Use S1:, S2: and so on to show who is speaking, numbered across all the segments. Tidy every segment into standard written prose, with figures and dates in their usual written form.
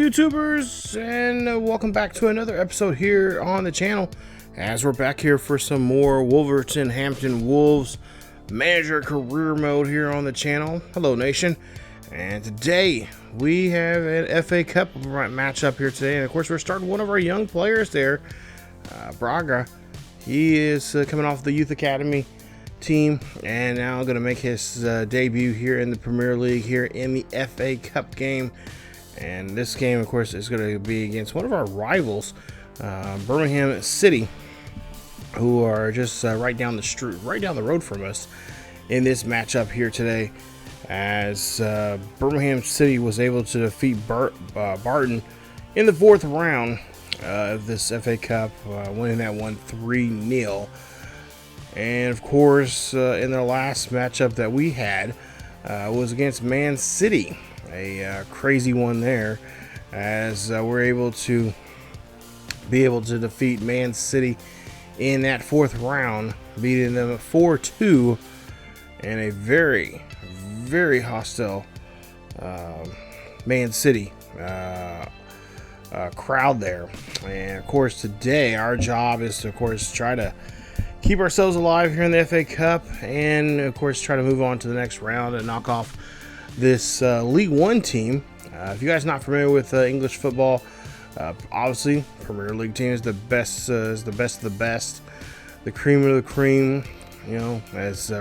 S1: YouTubers, and welcome back to another episode here on the channel as we're back here for some more Wolverhampton Wolves manager career mode here on the channel. Hello nation, and today we have an FA Cup matchup here today, and of course we're starting one of our young players there, Braga. He is coming off the youth academy team and now going to make his debut here in the Premier League here in the FA Cup game. And this game, of course, is going to be against one of our rivals, Birmingham City, who are just right down the road from us in this matchup here today. As Birmingham City was able to defeat Burton in the fourth round of this FA Cup, winning that one 3-0. And of course, in their last matchup that we had was against Man City. A crazy one there, as we're able to defeat Man City in that fourth round, beating them 4-2 in a very, very hostile Man City crowd there. And of course, today our job is to, of course, try to keep ourselves alive here in the FA Cup, and of course try to move on to the next round and knock off this League One team. If you guys are not familiar with English football, obviously Premier League team is the best of the best, the cream of the cream. You know, as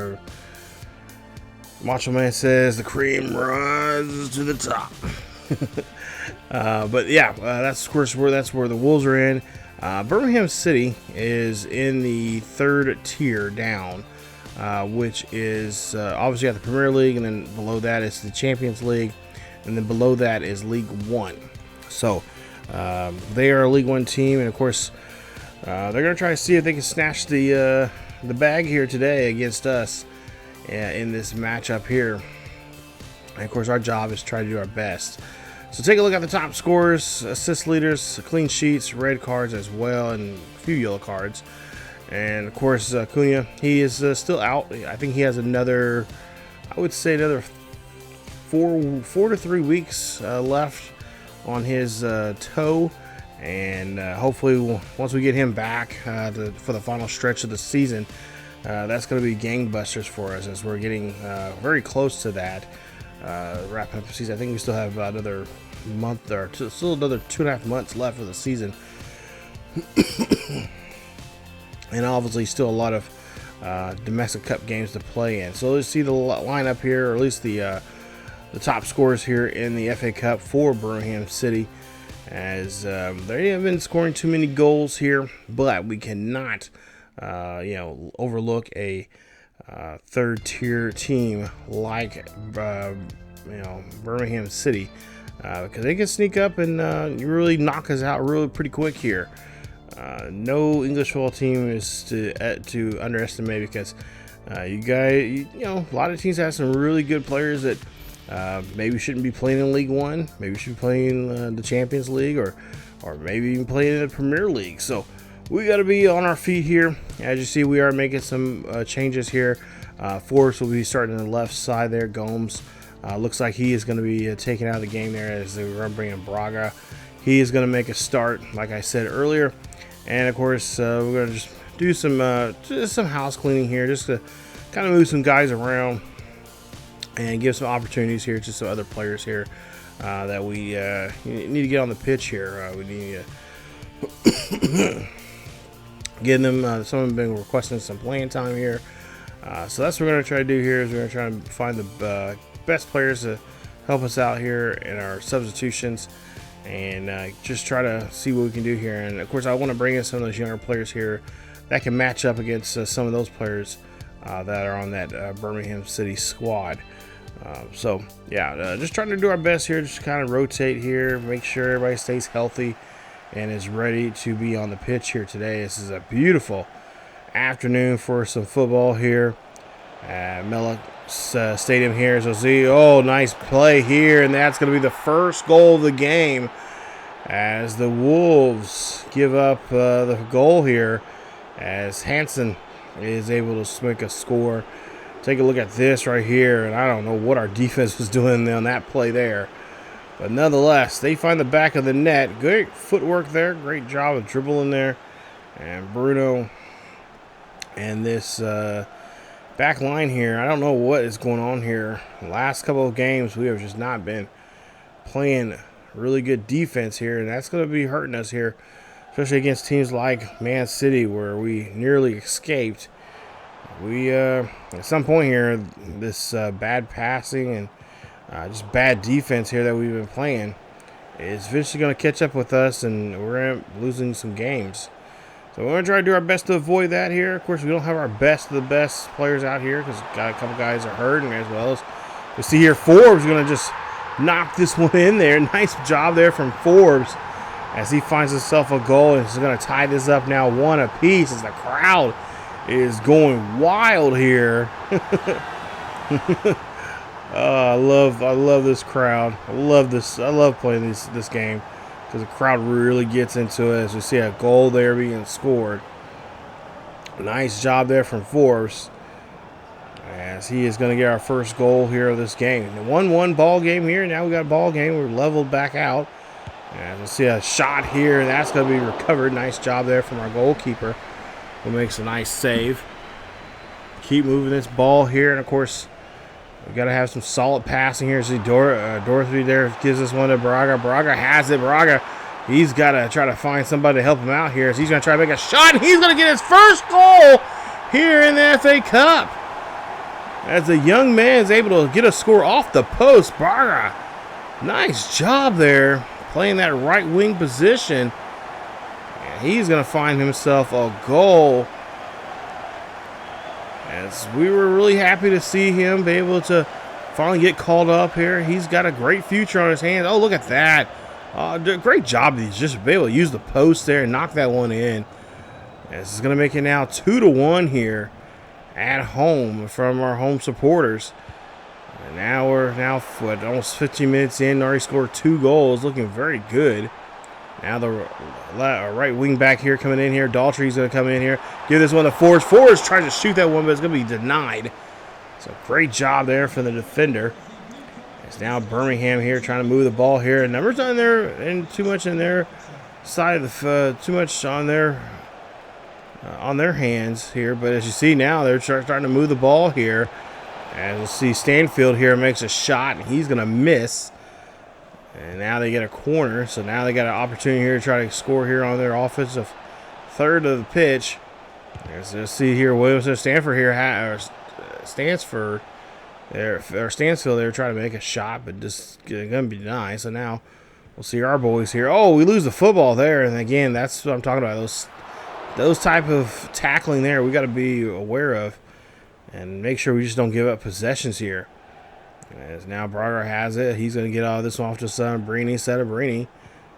S1: Macho Man says, the cream runs to the top. But yeah, that's of course where the Wolves are in. Birmingham City is in the third tier down, which is obviously got the Premier League, and then below that is the Champions League, and then below that is League One. So they are a League One team, and of course they're going to try to see if they can snatch the bag here today against us in this matchup here. And of course our job is to try to do our best. So take a look at the top scorers, assist leaders, clean sheets, red cards as well, and a few yellow cards. And of course, Cunha, he is still out. I think he has another, I would say another four to 3 weeks left on his toe. And hopefully, once we get him back for the final stretch of the season, that's going to be gangbusters for us, as we're getting very close to that. Wrapping up the season. I think we still have another month or still another 2.5 months left of the season. And obviously still a lot of domestic cup games to play in. So let's see the lineup here, or at least the top scorers here in the FA Cup for Birmingham City, as they have been scoring too many goals here, but we cannot overlook a third tier team like Birmingham City, because they can sneak up and really knock us out really pretty quick here. No English football team is to underestimate, because you guys, a lot of teams have some really good players that maybe shouldn't be playing in League One, maybe should be playing the Champions League, or maybe even playing in the Premier League. So we got to be on our feet here. As you see, we are making some changes here. Forrest will be starting on the left side there. Gomes looks like he is going to be taken out of the game there, as they run bringing Braga. He is going to make a start, like I said earlier. And of course, we're going to just do some house cleaning here, just to kind of move some guys around and give some opportunities here to some other players here that we need to get on the pitch here. We need to get them. Some of them have been requesting some playing time here. So that's what we're going to try to do here, is we're going to try and find the best players to help us out here in our substitutions, and just try to see what we can do here. And of course, I want to bring in some of those younger players here that can match up against some of those players that are on that Birmingham City squad. So yeah, just trying to do our best here, just kind of rotate here, make sure everybody stays healthy and is ready to be on the pitch here today. This is a beautiful afternoon for some football here at Mela Stadium here. So see, nice play here, and that's going to be the first goal of the game, as the Wolves give up the goal here, as Hansen is able to make a score. Take a look at this right here, and I don't know what our defense was doing on that play there. But nonetheless, they find the back of the net. Great footwork there. Great job of dribbling there. And Bruno and this back line here, I don't know what is going on here. The last couple of games, we have just not been playing really good defense here, and that's going to be hurting us here, especially against teams like Man City, where we nearly escaped. We, at some point here, this bad passing and just bad defense here that we've been playing is eventually going to catch up with us, and we're going to be losing some games. So we're going to try to do our best to avoid that here. Of course, we don't have our best of the best players out here because got a couple guys are hurting, as well as we see here Forbes going to just knock this one in there. Nice job there from Forbes as he finds himself a goal, and he's going to tie this up now 1 apiece as the crowd is going wild here. I love this crowd. I love playing this game because the crowd really gets into it. As we see a goal there being scored. Nice job there from Forbes, as he is going to get our first goal here of this game. The 1-1 ball game here. Now we got a ball game. We're leveled back out. And we'll see a shot here. That's going to be recovered. Nice job there from our goalkeeper, who makes a nice save. Keep moving this ball here, and of course, we got to have some solid passing here. See Dorothy there gives this one to Braga. Braga has it. Braga, he's got to try to find somebody to help him out here. So he's going to try to make a shot, and he's going to get his first goal here in the FA Cup. As the young man is able to get a score off the post. Braga, nice job there, playing that right wing position. And he's going to find himself a goal. As we were really happy to see him be able to finally get called up here. He's got a great future on his hands. Oh, look at that. Great job. He's just be able to use the post there and knock that one in. This is going to make it now 2-1 here at home from our home supporters. And now we're almost 15 minutes in. Already scored 2 goals. Looking very good. Now the right wing back here coming in here. Daltrey's going to come in here. Give this one to Forbes. Forbes tries to shoot that one, but it's going to be denied. So great job there from the defender. It's now Birmingham here trying to move the ball here. Numbers not in there and too much in their side of the too much on their hands here. But as you see now, they're starting to move the ball here. And we'll see Stanfield here makes a shot, and he's going to miss. And now they get a corner, so now they got an opportunity here to try to score here on their offensive third of the pitch. Let's see here, Williamson, Stanford here, Stansfield, they're trying to make a shot, but just going to be denied. So now we'll see our boys here. Oh, we lose the football there, and again, that's what I'm talking about. Those type of tackling there, we got to be aware of and make sure we just don't give up possessions here. As now Braga has it. He's going to get all this one off to Brini.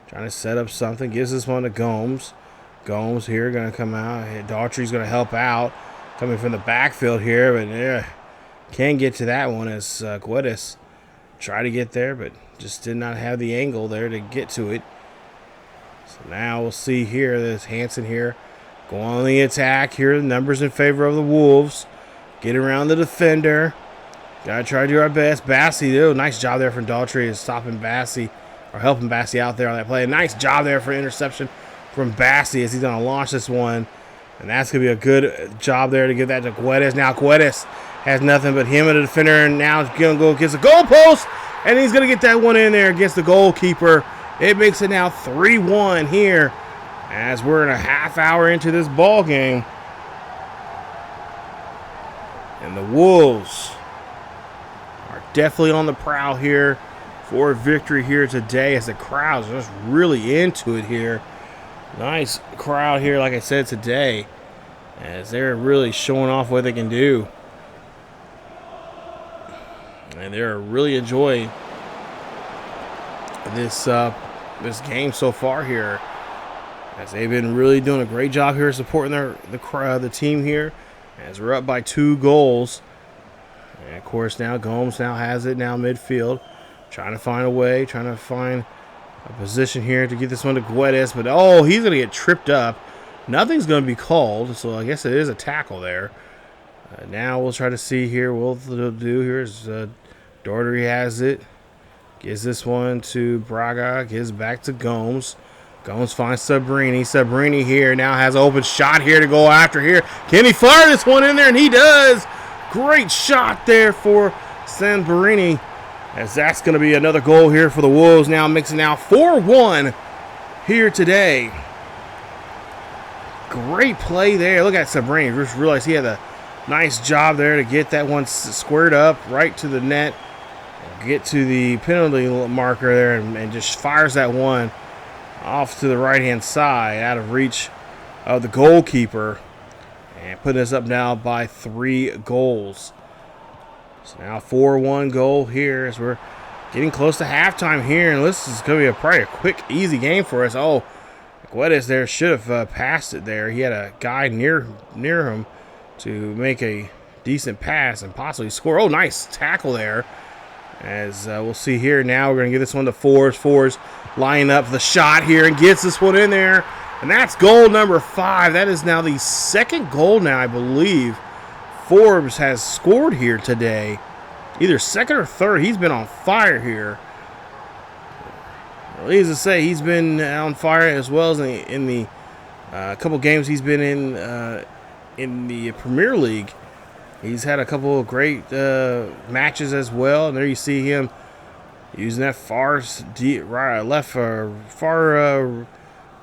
S1: Trying to set up something. Gives this one to Gomes. Gomes here going to come out. Daughtry's going to help out. Coming from the backfield here. But can't get to that one as Guedes tried to get there. But just did not have the angle there to get to it. So now we'll see here. This Hansen here. Go on the attack here. The numbers in favor of the Wolves. Get around the defender. Gotta try to do our best. Bassi, though, nice job there from Daughtry is stopping Bassi, or helping Bassi out there on that play. Nice job there for interception from Bassi as he's gonna launch this one. And that's gonna be a good job there to give that to Guedes. Now Guedes has nothing but him and the defender, and now he's gonna go against the goalpost, and he's gonna get that one in there against the goalkeeper. It makes it now 3-1 here as we're in a half hour into this ball game. And the Wolves are definitely on the prowl here for a victory here today, as the crowd's just really into it here. Nice crowd here, like I said, today, as they're really showing off what they can do. And they're really enjoying this game so far here, as they've been really doing a great job here supporting the team here, as we're up by 2 goals. And of course now Gomes now has it now midfield, trying to find a way, trying to find a position here to get this one to Guedes, but oh, he's going to get tripped up. Nothing's going to be called, so I guess it is a tackle there. Now we'll try to see here what we'll do here is Daughtry has it. Gives this one to Braga. Gives back to Gomes. Gomes finds Sabrini. Sabrini here now has an open shot here to go after here. Can he fire this one in there? And he does. Great shot there for Sabrini. As that's going to be another goal here for the Wolves. Now mixing now 4-1 here today. Great play there. Look at Sabrini. Just realized he had a nice job there to get that one squared up right to the net. Get to the penalty marker there and just fires that one off to the right-hand side out of reach of the goalkeeper. And putting us up now by 3 goals. So now 4-1 goal here as we're getting close to halftime here. And this is going to be probably a quick, easy game for us. Oh, Guedes there should have passed it there. He had a guy near him to make a decent pass and possibly score. Oh, nice tackle there. As we'll see here now, we're going to give this one to Forbes. Forbes lining up the shot here and gets this one in there. And that's goal number 5. That is now the second goal now, I believe, Forbes has scored here today. Either second or third. He's been on fire here. Needless to say, he's been on fire as well as in the couple games he's been in the Premier League. He's had a couple of great matches as well. And there you see him using that far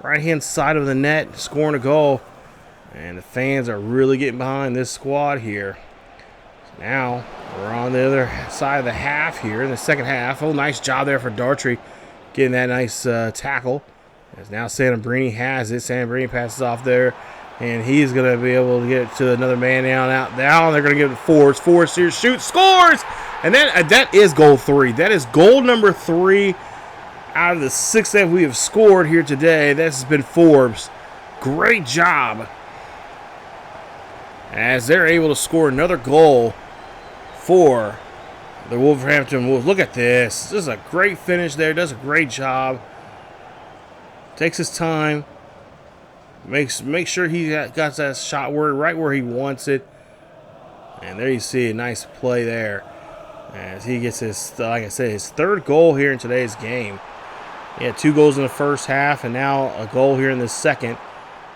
S1: right-hand side of the net, scoring a goal. And the fans are really getting behind this squad here. So now we're on the other side of the half here in the second half. Oh, nice job there for Dartry getting that nice tackle. As now Sabrini has it. Sabrini passes off there. And he's going to be able to get it to another man down. They're going to give it to Forbes. Forbes here shoots, scores! And that is goal 3. That is goal number 3 out of the 6 that we have scored here today. This has been Forbes. Great job. As they're able to score another goal for the Wolverhampton Wolves. Look at this. This is a great finish there. Does a great job. Takes his time. Make sure he got that shot right where he wants it. And there you see a nice play there. As he gets his, like I said, his 3rd goal here in today's game. He had 2 goals in the first half and now a goal here in the second.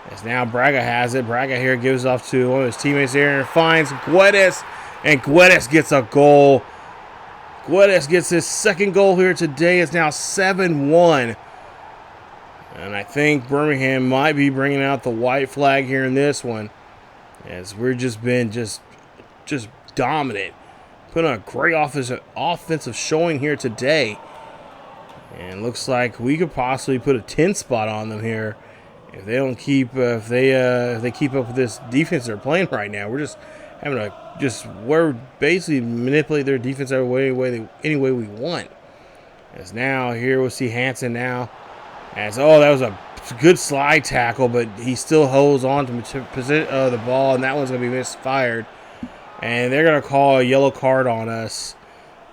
S1: As now Braga has it. Braga here gives off to one of his teammates here and finds Guedes. And Guedes gets a goal. Guedes gets his 2nd goal here today. It's now 7-1. And I think Birmingham might be bringing out the white flag here in this one. As we've just been just dominant. Put on a great offensive showing here today. And looks like we could possibly put a 10 spot on them here. If they don't keep, if they keep up with this defense they're playing right now, we're just having we're basically manipulate their defense any way we want. As now here we'll see Hansen now. As that was a good slide tackle, but he still holds on to the ball, and that one's gonna be misfired. And they're gonna call a yellow card on us,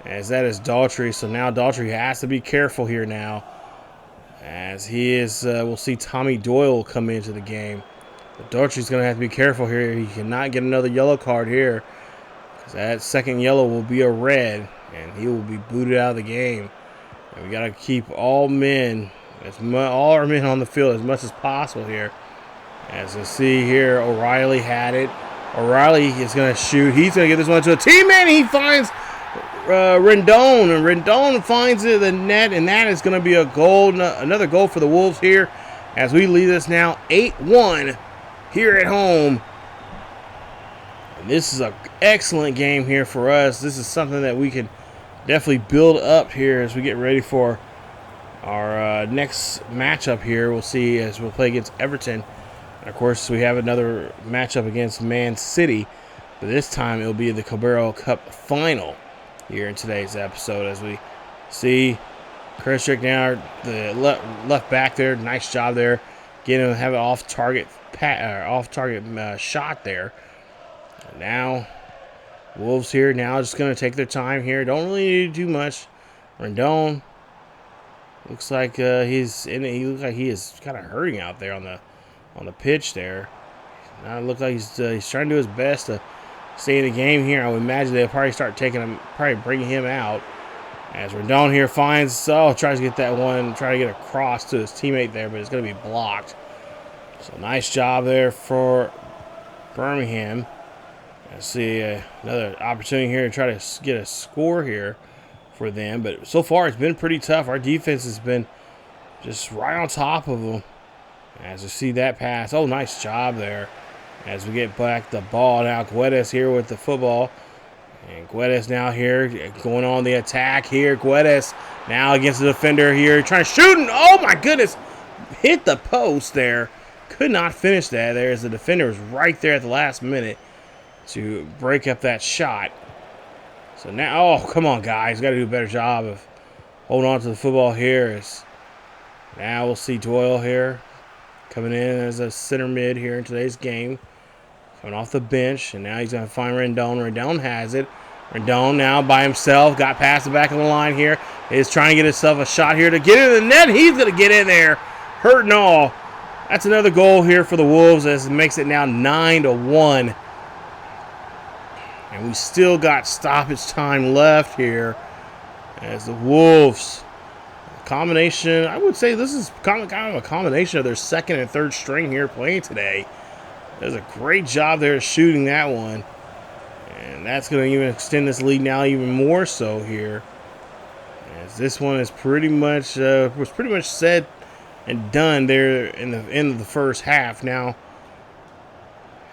S1: as that is Daltrey. So now Daltrey has to be careful here now. As he is, we'll see Tommy Doyle come into the game. But Daltrey's going to have to be careful here. He cannot get another yellow card here, because that 2nd yellow will be a red, and he will be booted out of the game. And we got to keep all our men on the field as much as possible here. As you see here, O'Reilly had it. O'Reilly is going to shoot. He's going to give this one to a teammate. He finds Rendon, and Rendon finds it in the net, and that is going to be a goal, another goal for the Wolves here, as we lead this now 8-1 here at home. And this is an excellent game here for us. This is something that we can definitely build up here as we get ready for our next matchup here. We'll see as we'll play against Everton. And of course, we have another matchup against Man City, but this time it'll be the Carabao Cup final here in today's episode. As we see Kershik now, the left back there, nice job there, getting him have an off-target shot there. And now Wolves here now just going to take their time here. Don't really need to do much. Rendon looks like he looks like he is kind of hurting out there on the pitch there. Now it looks like he's trying to do his best to stay in the game here. I would imagine they'll probably start bringing him out. As Rendon here finds, tries to get that one, try to get across to his teammate there, but it's going to be blocked. So nice job there for Birmingham. I see another opportunity here to try to get a score here for them, but so far it's been pretty tough. Our defense has been just right on top of them. As we see that pass, nice job there. As we get back the ball now, Guedes here with the football. And Guedes now here going on the attack here. Guedes now against the defender here, trying to shoot, and oh my goodness, hit the post there. Could not finish that. There's the defender was right there at the last minute to break up that shot. So now, come on guys, got to do a better job of holding on to the football here. Now we'll see Doyle here coming in as a center mid here in today's game. Coming off the bench, and now he's going to find Rendon. Rendon has it. Rendon now by himself. Got past the back of the line here. Is trying to get himself a shot here to get in the net. He's going to get in there. Hurting all. That's another goal here for the Wolves as it makes it now 9-1. And we still got stoppage time left here as the Wolves. Combination, I would say this is kind of a combination of their second and third string here playing today. Does a great job there shooting that one. And that's going to even extend this lead now even more so here. As this one is pretty much was pretty much said and done there in the end of the first half. Now,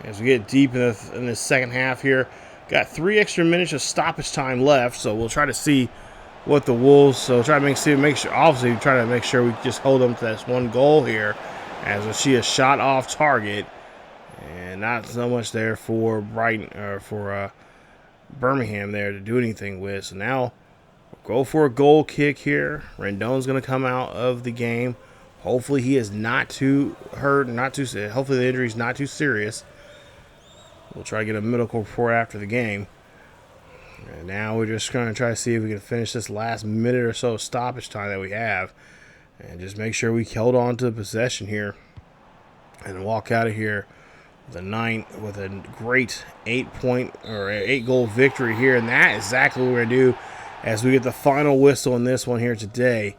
S1: as we get deep in the second half here, got 3 extra minutes of stoppage time left. So we'll try to see what the Wolves. So try to make sure. Obviously, try to make sure we just hold them to this one goal here, as we see a shot off target. And not so much there for Brighton or for Birmingham there to do anything with. So now we'll go for a goal kick here. Rendon's going to come out of the game. Hopefully he is not too hurt, hopefully the injury is not too serious. We'll try to get a medical report after the game. And now we're just going to try to see if we can finish this last minute or so stoppage time that we have, and just make sure we hold on to the possession here and walk out of here with a great 8-goal victory here. And that is exactly what we're going to do as we get the final whistle in this one here today.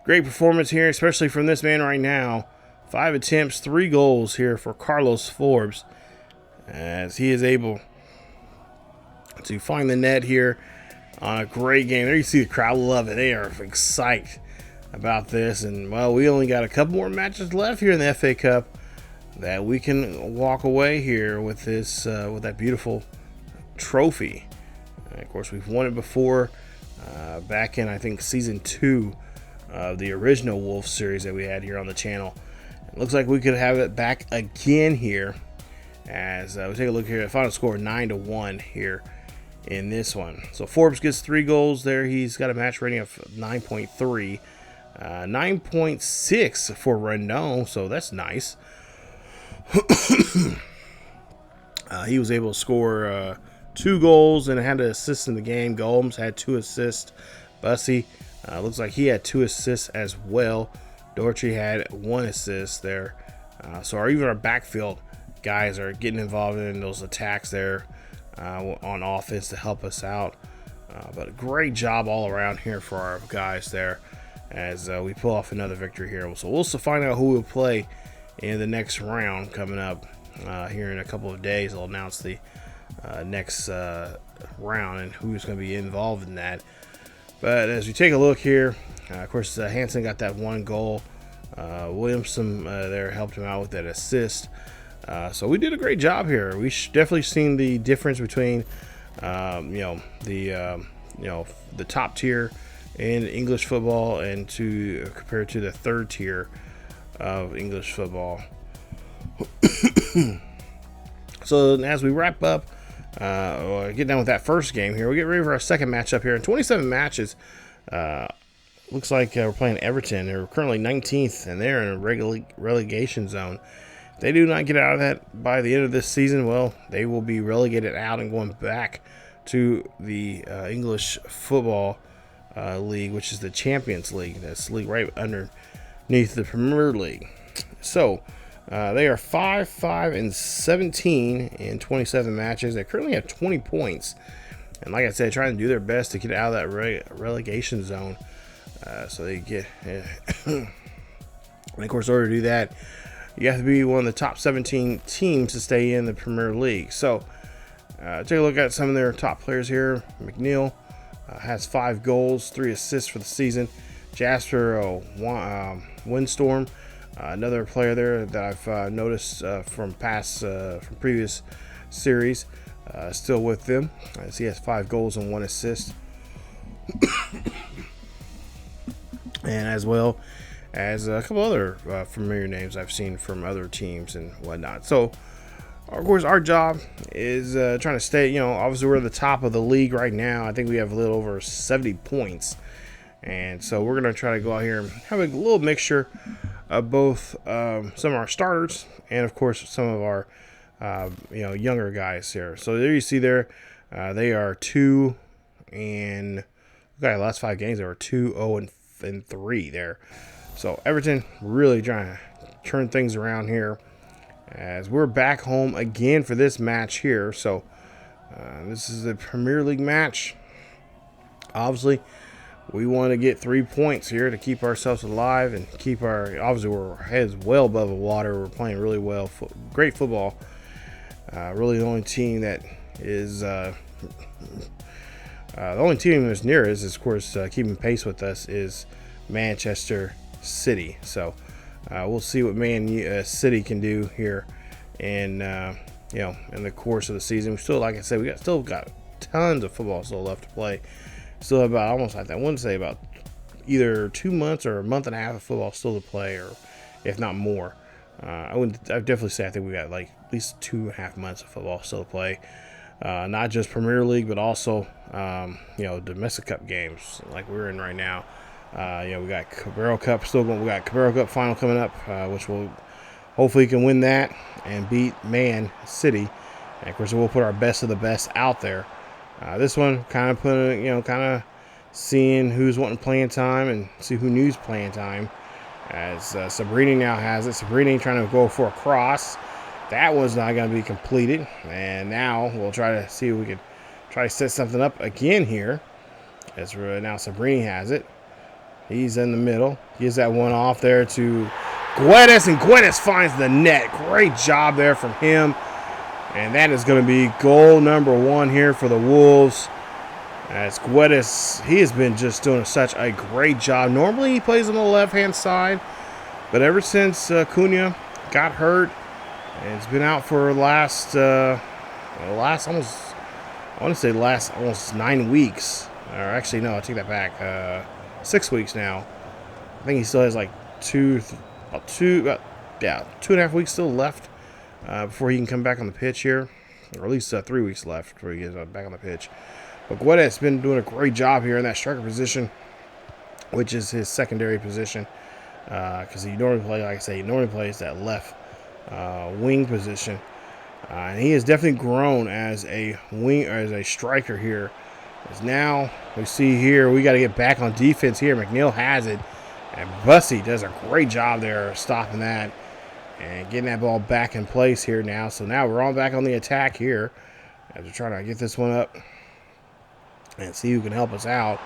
S1: Great performance here, especially from this man right now. 5 attempts, 3 goals here for Carlos Forbes, as he is able to find the net here on a great game. There you see the crowd love it. They are excited about this. And, well, we only got a couple more matches left here in the FA Cup that we can walk away here with this, with that beautiful trophy. And of course, we've won it before, back in, I think, season 2 of the original Wolf series that we had here on the channel. It looks like we could have it back again here, as we take a look here at the final score 9-1 here in this one. So Forbes gets 3 goals there. He's got a match rating of 9.3, 9.6 for Rendon, so that's nice. He was able to score 2 goals and had an assist in the game. Gomes had 2 assists. Bussey looks like he had 2 assists as well. Doherty had 1 assist there. So even our backfield guys are getting involved in those attacks there on offense to help us out. But a great job all around here for our guys there, as we pull off another victory here. So we'll also find out who will play in the next round coming up here in a couple of days. They'll announce the next round and who's going to be involved in that. But as we take a look here, of course, Hansen got that 1 goal. Williamson there helped him out with that assist. So we did a great job here. We definitely seen the difference between, the top tier in English football and compared to the 3rd tier of English football. So as we wrap up, get done with that first game here, we get ready for our second matchup here. In 27 matches, looks like we're playing Everton. They're currently 19th, and they're in a relegation zone. If they do not get out of that by the end of this season, well, they will be relegated out and going back to the English Football League, which is the Champions League. That's the league right underneath the Premier League. So they are 5-5-17 in 27 matches. They currently have 20 points. And like I said, trying to do their best to get out of that relegation zone. So they get, and of course, in order to do that, you have to be one of the top 17 teams to stay in the Premier League. So take a look at some of their top players here. McNeil has 5 goals, 3 assists for the season. Jasper Windstorm, another player there that I've noticed from previous series, still with them. As he has 5 goals and 1 assist. And as well as a couple other familiar names I've seen from other teams and whatnot. So, of course, our job is trying to stay, obviously we're at the top of the league right now. I think we have a little over 70 points. And so we're going to try to go out here and have a little mixture of both some of our starters and, of course, some of our, younger guys here. So there you see there, they are 2 and last 5 games, they were 2-0 and 3 there. So Everton really trying to turn things around here as we're back home again for this match here. So this is a Premier League match. Obviously, we want to get 3 points here to keep ourselves alive and keep obviously we're heads well above the water. We're playing really well, great football. Really the only team that is the only team that's near us is, of course, keeping pace with us is Manchester City. So we'll see what City can do here in in the course of the season. We still, like I said, still got tons of football still left to play. Still have about almost, I wouldn't say about either 2 months or a month and a half of football still to play, or if not more. I'd definitely say I think we got like at least 2.5 months of football still to play. Not just Premier League, but also domestic cup games like we're in right now. We got Carabao Cup still going. We got Carabao Cup final coming up, which will hopefully can win that and beat Man City. And of course, we'll put our best of the best out there. This one kind of seeing who's wanting playing time and see who needs playing time. As Sabrini now has it. Sabrini trying to go for a cross. That one's not going to be completed. And now we'll try to see if we can try to set something up again here. As now Sabrini has it. He's in the middle. Gives that one off there to Guedes, and Guedes finds the net. Great job there from him. And that is going to be goal number 1 here for the Wolves. As Guedes, he has been just doing such a great job. Normally he plays on the left-hand side, but ever since Cunha got hurt, and it's been out for last almost 9 weeks. Or actually, no, I take that back. 6 weeks now. I think he still has like 2.5 weeks still left before he can come back on the pitch here, or at least 3 weeks left before he gets back on the pitch. But Guedes has been doing a great job here in that striker position, which is his secondary position, because he normally plays that left wing position, and he has definitely grown as a striker here. As now we see here, we got to get back on defense here. McNeil has it, and Bussey does a great job there stopping that and getting that ball back in place here now. So now we're on back on the attack here as we're trying to get this one up and see who can help us out.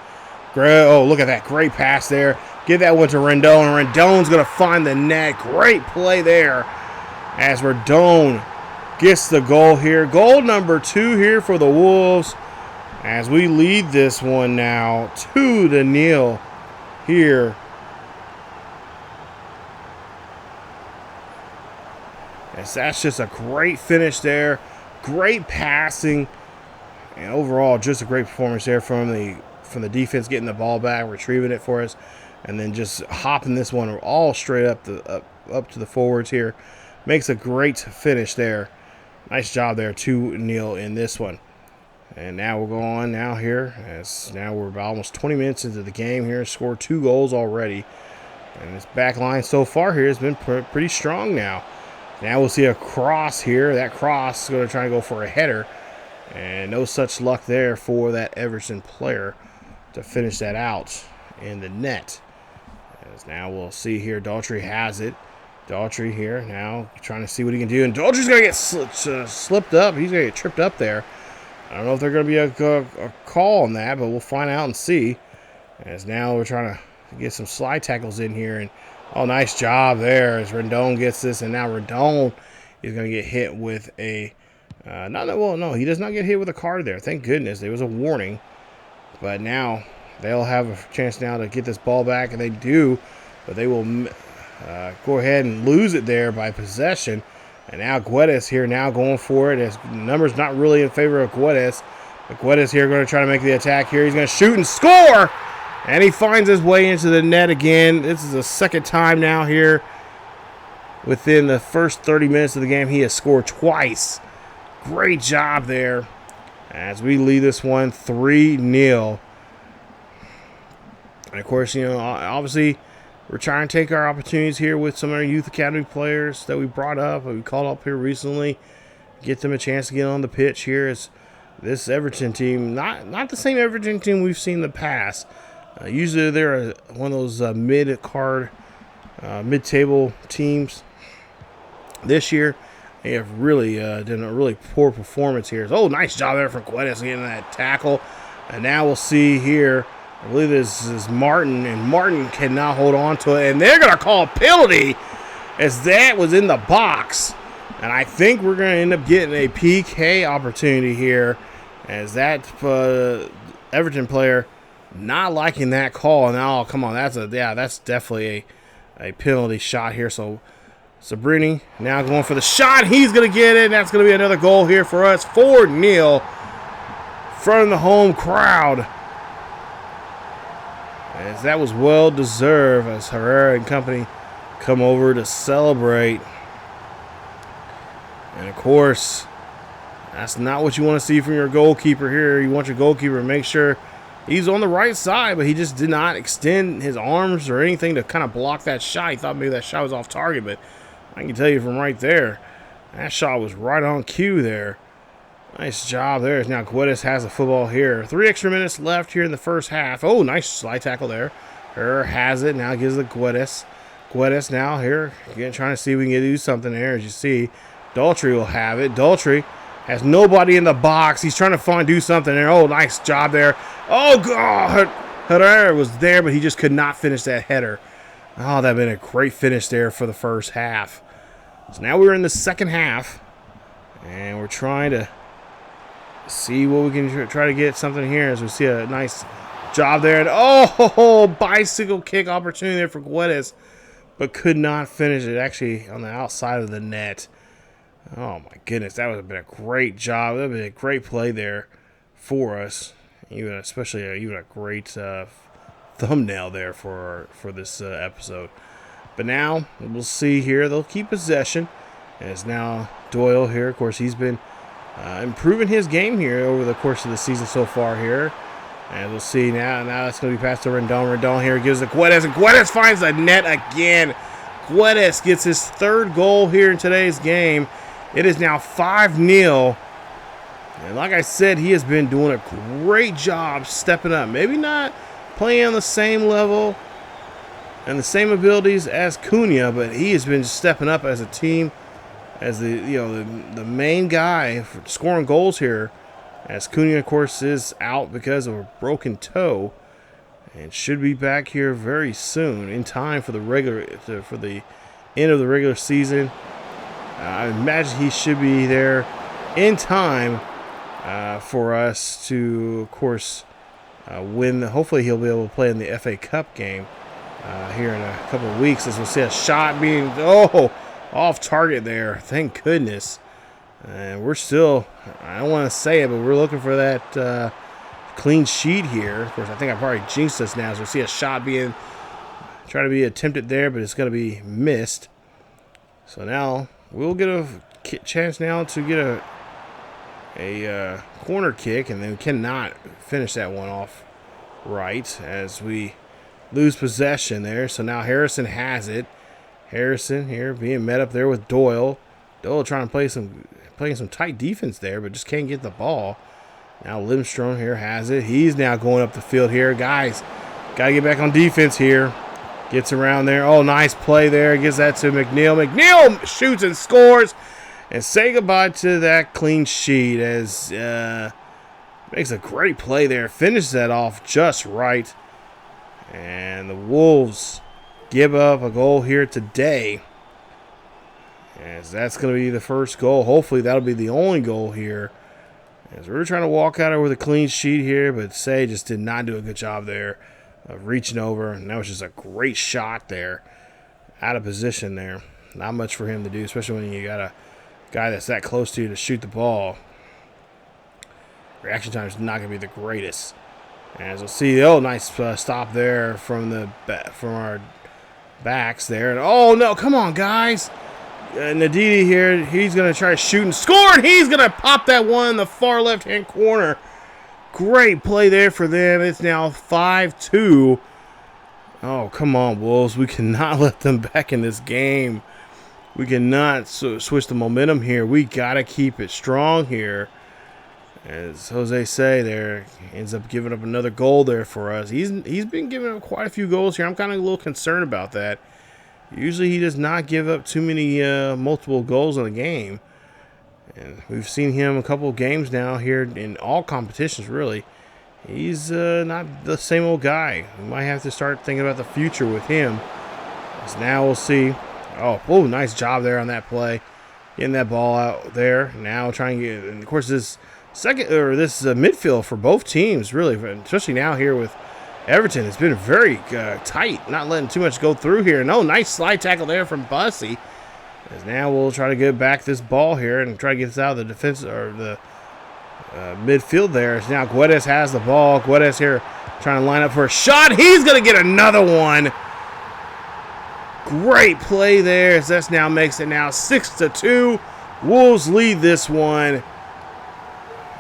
S1: Oh, look at that great pass there. Give that one to Rendon, and Rendon's going to find the net. Great play there as Rendon gets the goal here. Goal number 2 here for the Wolves, as we lead this one now 2-0 here. Yes, that's just a great finish there. Great passing. And overall, just a great performance there from the defense, getting the ball back, retrieving it for us, and then just hopping this one all straight up to the forwards here. Makes a great finish there. Nice job there, 2-0 in this one. And now we'll go on now here, as now we're about almost 20 minutes into the game here. Scored 2 goals already. And this back line so far here has been pretty strong now. Now we'll see a cross here. That cross is going to try to go for a header. And no such luck there for that Everton player to finish that out in the net. As now we'll see here, Daughtry has it. Daughtry here now trying to see what he can do. And Daughtry's going to get slipped up. He's going to get tripped up there. I don't know if there's going to be a call on that, but we'll find out and see. As now we're trying to get some slide tackles in here. And oh, nice job there as Rendon gets this. And now Rendon is going to get hit with a... no, he does not get hit with a card there. Thank goodness. There was a warning. But now they'll have a chance now to get this ball back, and they do. But they will go ahead and lose it there by possession. And now Guedes here now going for it. As the number's not really in favor of Guedes. But Guedes here going to try to make the attack here. He's going to shoot and score! And he finds his way into the net again. This is the second time now here. Within the first 30 minutes of the game, he has scored twice. Great job there. As we lead this one 3-0. And of course, you know, obviously, we're trying to take our opportunities here with some of our youth academy players that we brought up, that we called up here recently. Get them a chance to get on the pitch here. As this Everton team, not the same Everton team we've seen in the past. Usually they're one of those mid-table teams. This year, they have really done a really poor performance here. Oh, nice job there from Guedes getting that tackle. And now we'll see here, I believe this is Martin, and Martin cannot hold on to it. And they're going to call a penalty as that was in the box. And I think we're going to end up getting a PK opportunity here as that Everton player not liking that call. And oh, come on, that's definitely a penalty shot here. So Sabrini now going for the shot. He's going to get it. And that's going to be another goal here for us. 4-0 from the home crowd. As that was well deserved as Herrera and company come over to celebrate. And of course, that's not what you want to see from your goalkeeper here. You want your goalkeeper to make sure he's on the right side, but he just did not extend his arms or anything to kind of block that shot. He thought maybe that shot was off target, but I can tell you from right there, that shot was right on cue there. Nice job there. Now Guedes has the football here. 3 extra minutes left here in the first half. Oh, nice slide tackle there. Herrera has it. Now gives the Guedes. Guedes now here. Again, trying to see if we can do something there. As you see, Daltrey will have it. Daltrey has nobody in the box. He's trying to do something there. Oh, nice job there. Oh, God. Herrera was there, but he just could not finish that header. Oh, that would have been a great finish there for the first half. So now we're in the second half, and we're trying to see what we can try to get something here as we see a nice job there. And oh, bicycle kick opportunity there for Guedes, but could not finish it actually on the outside of the net. Oh, my goodness. That would have been a great job. That would have been a great play there for us. Especially even a great thumbnail there for this episode. But now we'll see here. They'll keep possession. As now Doyle here, of course, he's been improving his game here over the course of the season so far here. And we'll see now. Now that's going to be passed to Rendon. Rendon here gives it to Guedes, and Guedes finds the net again. Guedes gets his third goal here in today's game. It is now 5-0. And like I said, he has been doing a great job stepping up. Maybe not playing on the same level and the same abilities as Cunha, but he has been stepping up as a team, as the main guy for scoring goals here. As Cunha, of course, is out because of a broken toe, and should be back here very soon in time for the end of the regular season. I imagine he should be there in time for us to, of course, win. Hopefully, he'll be able to play in the FA Cup game here in a couple of weeks. As we'll see a shot being off target there. Thank goodness. And we're still, I don't want to say it, but we're looking for that clean sheet here. Of course, I think I probably jinxed us now. So we'll see a shot being try to be attempted there, but it's going to be missed. So now we'll get a chance now to get a corner kick, and then we cannot finish that one off right as we lose possession there. So now Harrison has it. Harrison here being met up there with Doyle. Doyle trying to playing some tight defense there, but just can't get the ball. Now Limstrom here has it. He's now going up the field here. Guys, got to get back on defense here. Gets around there. Oh, nice play there. Gives that to McNeil. McNeil shoots and scores. And say goodbye to that clean sheet as Makes a great play there. Finishes that off just right. And the Wolves give up a goal here today. As that's going to be the first goal. Hopefully that'll be the only goal here. As we're trying to walk out with a clean sheet here, but Say just did not do a good job there of reaching over. And that was just a great shot there. Out of position there. Not much for him to do, especially when you got a guy that's that close to you to shoot the ball. Reaction time is not going to be the greatest. As we'll see, nice stop there from our backs there. And oh no, come on guys! Ndidi here, he's going to try to shoot and score, and he's going to pop that one in the far left-hand corner. Great play there for them. It's now 5-2. Oh, come on, Wolves. We cannot let them back in this game. We cannot switch the momentum here. We got to keep it strong here. As Jose Say there ends up giving up another goal there for us. He's been giving up quite a few goals here. I'm kind of a little concerned about that. Usually he does not give up too many multiple goals in a game. And we've seen him a couple of games now here in all competitions, really. He's not the same old guy. We might have to start thinking about the future with him. As now we'll see. Oh, nice job there on that play. Getting that ball out there. Now trying to get, and of course this midfield for both teams, really, especially now here with Everton. It's been very tight, not letting too much go through here. No, nice slide tackle there from Bussy. As now we'll try to get back this ball here and try to get this out of the defense or the midfield there. As now Guedes has the ball. Guedes here trying to line up for a shot. He's going to get another one. Great play there as this now makes it now 6-2. Wolves lead this one.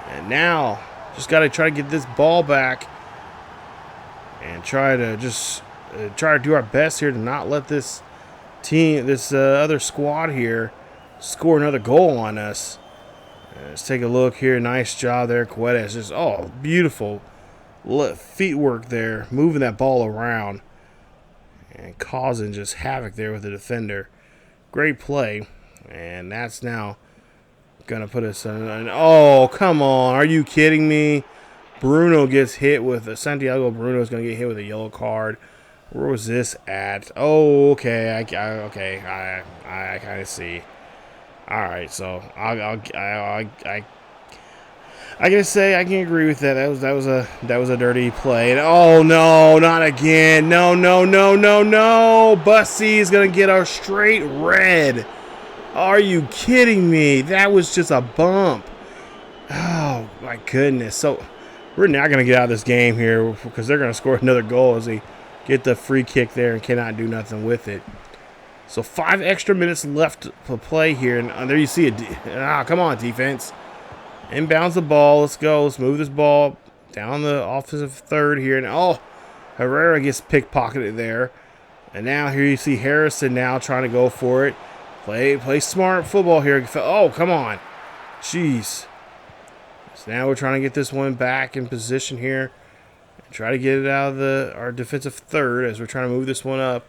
S1: And now just got to try to get this ball back and try to do our best here to not let this other squad here score another goal on us. Let's take a look here. Nice job there, Guedes. Just beautiful feet work there, moving that ball around and causing just havoc there with the defender. Great play, and that's now gonna put us in. Oh, come on! Are you kidding me? Bruno gets hit with Santiago. Bruno is gonna get hit with a yellow card. Where was this at? Oh, okay. I kind of see. All right, so I gotta say I can agree with that. That was a dirty play. And oh no, not again! No! Bussy is gonna get a straight red. Are you kidding me? That was just a bump. Oh my goodness! So we're not gonna get out of this game here because they're gonna score another goal as they get the free kick there and cannot do nothing with it. So 5 extra minutes left to play here. And there you see it. Come on, defense. Inbounds the ball. Let's go. Let's move this ball down the offensive third here. And Herrera gets pickpocketed there. And now here you see Harrison now trying to go for it. Play smart football here. Oh, come on. Jeez. So now we're trying to get this one back in position here. Try to get it out of our defensive third as we're trying to move this one up.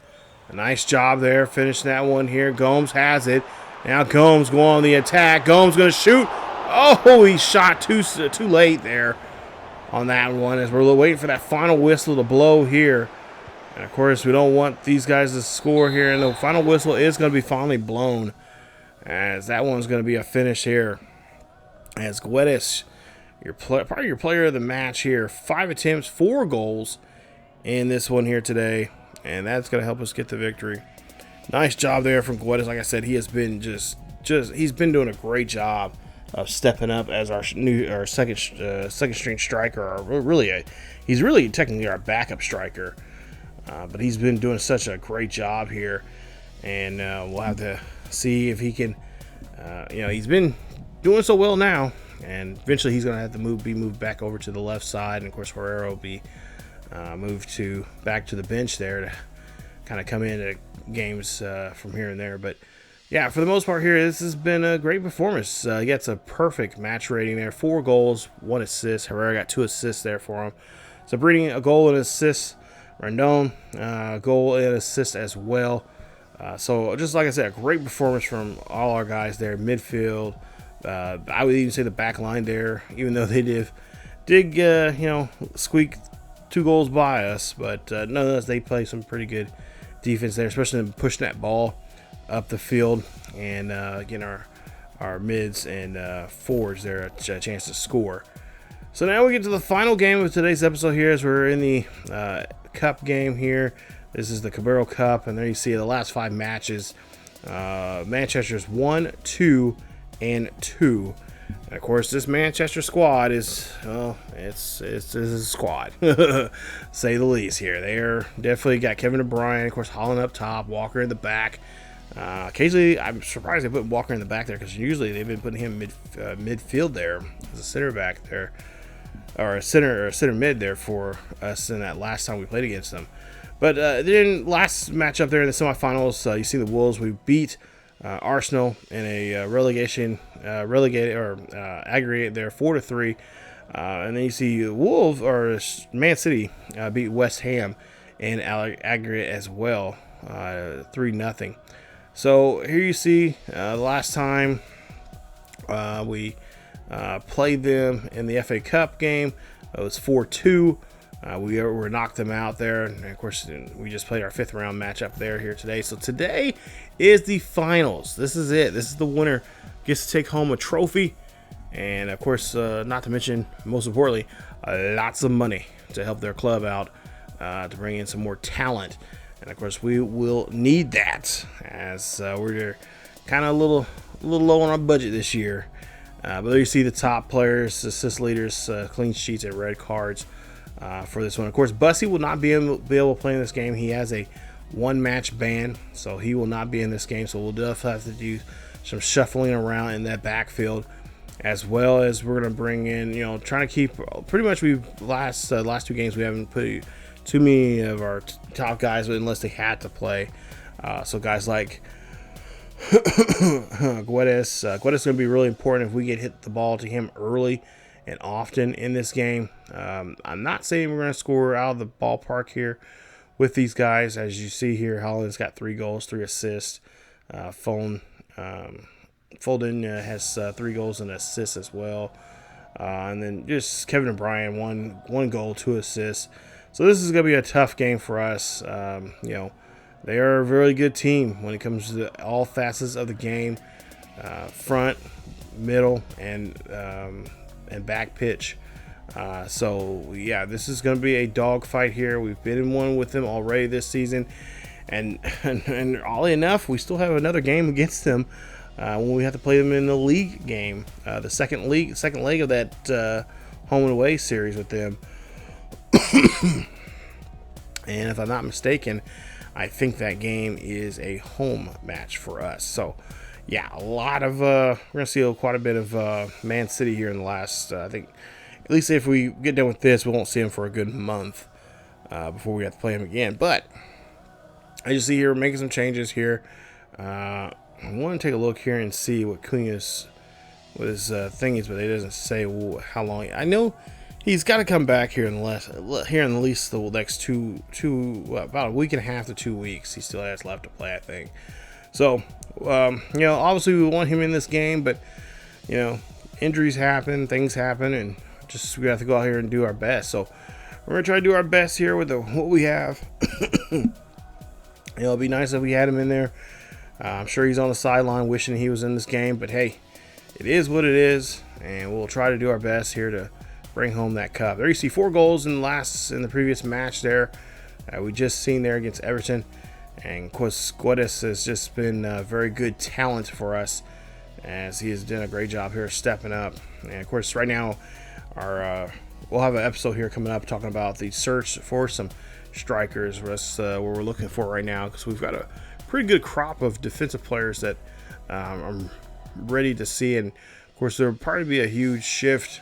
S1: A nice job there, finishing that one here. Gomes has it. Now Gomes going on the attack. Gomes going to shoot. Oh, he shot too late there on that one as we're waiting for that final whistle to blow here. And, of course, we don't want these guys to score here. And the final whistle is going to be finally blown as that one's going to be a finish here. As Guedes, probably your player of the match here. 5 attempts, 4 goals in this one here today. And that's going to help us get the victory. Nice job there from Guedes. Like I said, he has been he's been doing a great job of stepping up as our second string striker. He's really technically our backup striker. But he's been doing such a great job here. And we'll have to see if he can, he's been doing so well now. And eventually he's going to have to be moved back over to the left side. And, of course, Herrera will be moved back to the bench there to kind of come into games from here and there. But, yeah, for the most part here, this has been a great performance. He gets a perfect match rating there. 4 goals, 1 assist. Herrera got 2 assists there for him. So, Breeding, a goal and assist. Rondon, goal and assist as well. So, just like I said, a great performance from all our guys there. Midfield. I would even say the back line there, even though they did did squeak 2 goals by us, but nonetheless they play some pretty good defense there, especially in pushing that ball up the field and getting our mids and forwards there a chance to score. So now we get to the final game of today's episode here, as we're in the cup game here. This is the Carabao Cup, and there you see the last 5 matches. Manchester's 1, 2, and 2. And of course, this Manchester squad is, well, it's a squad, say the least here. They're definitely got Kevin De Bruyne, of course, Holland up top, Walker in the back. Occasionally, I'm surprised they put Walker in the back there, because usually they've been putting him midfield there as a center back there, or a center mid there for us in that last time we played against them. But then last matchup there in the semifinals, you see the Wolves. We beat Arsenal in a aggregate there 4-3, and then you see Wolves or Man City beat West Ham in aggregate as well, 3-0. So here you see the last time we played them in the FA Cup game, it was 4-2. We were knocked them out there, and of course we just played our 5th round matchup there here today. So today is the finals. This is it. This is the winner gets to take home a trophy, and of course, not to mention, most importantly, lots of money to help their club out, to bring in some more talent. And of course, we will need that, as we're kind of a little low on our budget this year. But there you see the top players, assist leaders, clean sheets, and red cards for this one. Of course, Bussy will not be able to play in this game. He has a 1-match ban, so he will not be in this game. So we'll definitely have to do some shuffling around in that backfield, as well as we're going to bring in, trying to keep pretty much. We've last 2 games we haven't put too many of our top guys unless they had to play. So guys like Guedes is going to be really important if we get hit the ball to him early and often in this game. I'm not saying we're going to score out of the ballpark here with these guys. As you see here, Holland's got 3 goals, 3 assists. Foden has 3 goals and assists as well. And then just Kevin De Bruyne, one goal, 2 assists. So this is going to be a tough game for us. They are a really good team when it comes to all facets of the game, front, middle, and back pitch. So yeah, this is going to be a dogfight here. We've been in one with them already this season, and oddly enough, we still have another game against them when we have to play them in the league game, the second leg of that home and away series with them. And if I'm not mistaken, I think that game is a home match for us. So yeah, a lot of we're gonna see quite a bit of Man City here in the last. I think at least if we get done with this, we won't see him for a good month before we have to play him again. But as you see here, we're making some changes here. I want to take a look here and see what Cunha's thing is, but it doesn't say how long. I know he's got to come back here in at least the next about a week and a half to 2 weeks. He still has left to play, I think. So, obviously we want him in this game, but injuries happen, things happen, and just we have to go out here and do our best. So we're gonna try to do our best here with what we have. It'd be nice if we had him in there. I'm sure he's on the sideline wishing he was in this game, but hey, it is what it is, and we'll try to do our best here to bring home that cup. There you see 4 goals in the previous match there. We just seen there against Everton, and of course Guedes has just been a very good talent for us, as he has done a great job here stepping up. And of course right now we'll have an episode here coming up talking about the search for some strikers. That's what we're looking for right now, because we've got a pretty good crop of defensive players that I'm ready to see. And of course there'll probably be a huge shift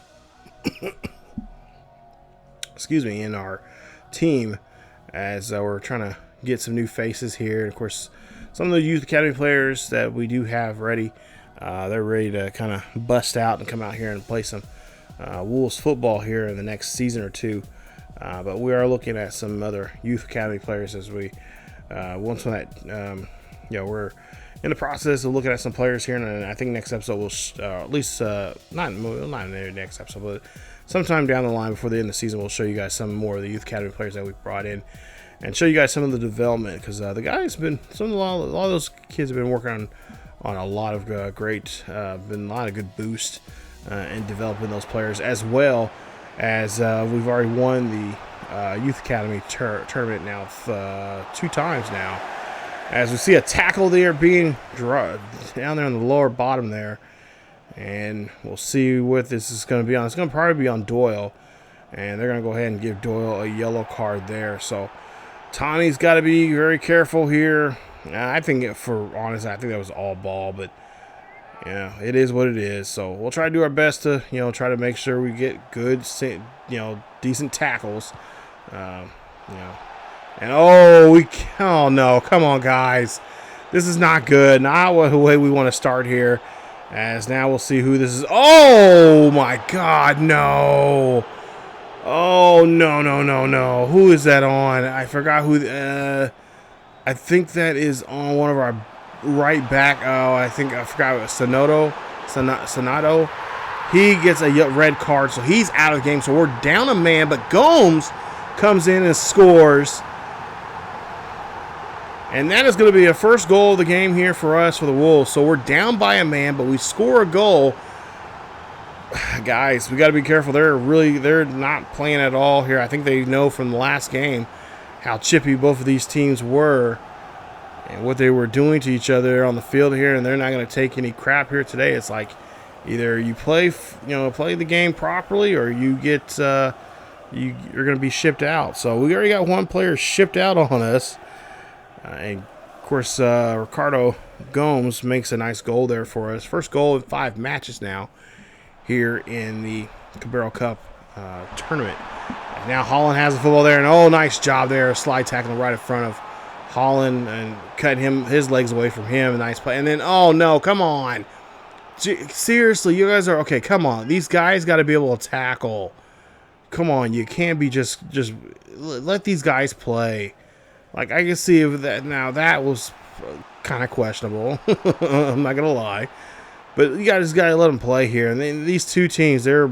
S1: in our team, as we're trying to get some new faces here. And of course, some of the youth academy players that we do have ready, they're ready to kind of bust out and come out here and play some Wolves football here in the next season or two. But we are looking at some other youth academy players as we once that we're in the process of looking at some players here, and I think next episode we'll at least not in the next episode, but sometime down the line before the end of the season, we'll show you guys some more of the youth academy players that we've brought in, and show you guys some of the development, because the guys been a lot of those kids have been working on a lot of great, been a lot of good boost in developing those players, as well as we've already won the youth academy tournament now 2 times now. As we see a tackle there being down there on the lower bottom there. And we'll see what this is going to be on. It's going to probably be on Doyle. And they're going to go ahead and give Doyle a yellow card there. So Tawny's got to be very careful here. I think, honestly, I think that was all ball. But, yeah, it is what it is. So we'll try to do our best to, try to make sure we get good, decent tackles. And oh no, come on, guys. This is not good. Not the way we want to start here. As now we'll see who this is. Oh my God, no. Oh, no. Who is that on? I forgot who. I think that is on one of our right back. Oh, I forgot it was Sonato. He gets a red card, so he's out of the game. So we're down a man, but Gomes comes in and scores. And that is going to be a first goal of the game here for us, for the Wolves. So we're down by a man, but we score a goal. Guys, we got to be careful. They're not playing at all here. I think they know from the last game how chippy both of these teams were and what they were doing to each other on the field here, and they're not going to take any crap here today. It's like either you play the game properly, or you get you're going to be shipped out. So we already got one player shipped out on us. And, of course, Ricardo Gomes makes a nice goal there for us. First goal in 5 matches now here in the Carabao Cup tournament. And now Holland has the football there. And, nice job there. Slide tackling right in front of Holland and cutting his legs away from him. A nice play. And then, no, come on. Seriously, you guys are – okay, come on. These guys got to be able to tackle. Come on. You can't be just let these guys play. Like, I can see that now. That was kind of questionable. I'm not gonna lie, but you guys got to let them play here. And these two teams, they're